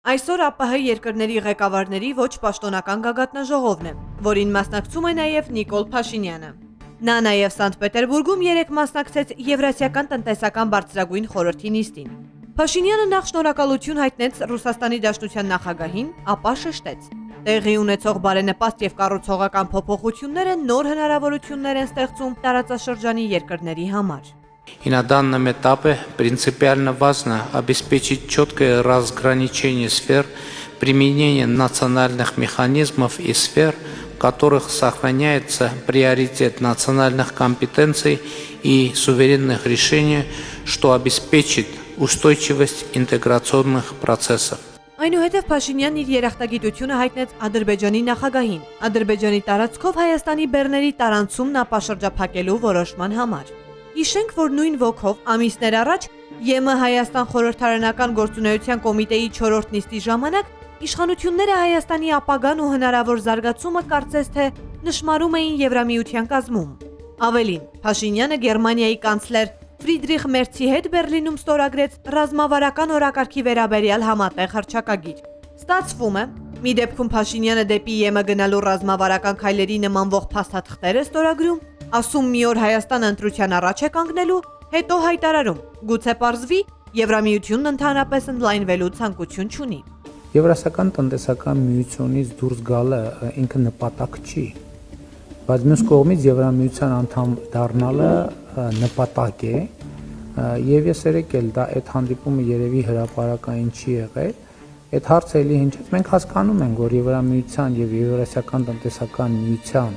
Այսօր ԱՊՀ երկրների ղեկավարների ոչ պաշտոնական գագաթնաժողովն է, որին մասնակցում է նաև Նիկոլ Փաշինյանը։ Նա նաև Սանտ Պետերբուրգում երեկ մասնակցեց Եվրասիական տնտեսական բարձրագույն խորհրդի նիստին։ Փաշինյանը նախ շնորհակալություն հայտնեց Ռուսաստանի Դաշնության նախագահին, ապա շեշտեց. տեղի ունեցող բարենպաստ եւ կառուցողական փոփոխությունները նոր հնարավորություններ են ստեղծում տարածաշրջանի երկրների համար։ И на данном этапе принципиально важно обеспечить четкое разграничение сфер применения национальных механизмов и сфер, в которых сохраняется приоритет национальных компетенций и суверенных решений, что обеспечит устойчивость интеграционных процессов. Այնուհետև Փաշինյանն իր երախտագիտությունը հայտնեց Ադրբեջանի նախագահին, Ադրբեջանի տարածքով Հայաստանի բեռների տարանցումն ապաշրջափակելու որոշման համար։ Հիշենք, որ նույն ոգով ամիսներ առաջ ԵՄ Հայաստան խորհրդարանական գործունեության կոմիտեի 4-րդ նիստի ժամանակ իշխանությունները Հայաստանի ապագան ու հնարավոր զարգացումը կարծես թե նշмарում էին Եվրամիության կազմում։ Ավելին, Փաշինյանը Գերմանիայի կանցլեր Ֆրիդրիխ Մերցի հետ Բեռլինում ստորագրեց ռազմավարական օրակարգի վերաբերյալ համատեղ հռչակագիր։ Ստացվում է, մի դեպքում Փաշինյանը դեպի ԵՄ գնալու ռազմավարական քայլերի նմանվող փաստաթղթեր է ստորագրում, ասում մի օր Հայաստանը ընտրության առաջ է կանգնելու, հետո հայտարարում, գուցե պարզվի, Եվրամիությունն ընդհանրապես ընդլայնվելու ցանկություն չունի։ Եվրասիական տնտեսական միությունից դուրս գալը ինքը նպատակ չի, բայց մյուս կողմից Եվրամիության անդամ դառնալը նպատակ է, եւ ես երեք էլ դա այդ հանդիպումը երևի հրապարակային չի եղել, այդ հարցը էլի հնչեց, մենք հասկանում ենք, որ Եվրամիության եւ Եվրասիական տնտեսական միության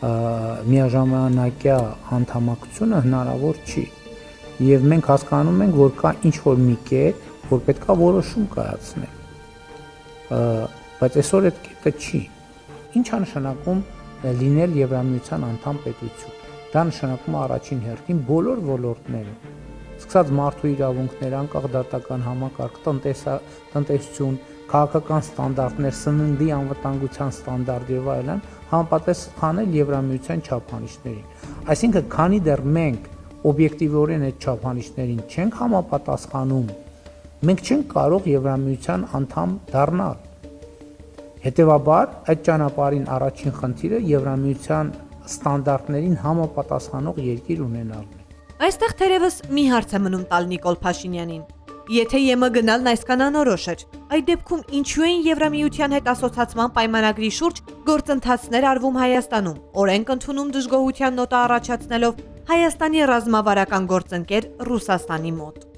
միաժամանակյա անդամակցությունը հնարավոր չի եւ մենք հասկանում ենք, որ կա ինչ-որ մի կետ, որ պետքա որոշում կայացնել, բայց այսօր այդ կետը չի։ Ինչ է նշանակում լինել Եվրամիության անդամ պետություն։ Դա նշանակում է առաջին հերթին բոլոր ոլորտներում, սկսած մարդու իրավունքներ, անկախ դատական համակարգ, տնտեսություն, քաղաքական ստանդարտներ, սննդի անվտանգության ստանդարտ եւ այլն, համապատասխանել Եվրամիության չափանիշներին։ Այսինքն, քանի դեռ մենք օբյեկտիվորեն այդ չափանիշներին չենք համապատասխանում, մենք չենք կարող Եվրամիության անդամ դառնալ։ Հետևաբար, այդ ճանապարհին առաջին խնդիրը Եվրամիության ստանդարտներին համապատասխանող երկիր ունենալն է։ Այստեղ թերևս մի հարց է մնում տալ Նիկոլ Փաշինյանին։ Եթե ԵՄ գնալն այսքան անորոշ էր, այդ դեպքում ինչու են Եվրամիության հետ ասոցացման պայմանագրի շուրջ գործընթացներ արվում Հայաստանում, օրենք ընդունում դժգոհության նոտա առաջացնելով Հայաստանի ռազմավարական գործընկեր Ռուսաստանի մոտ։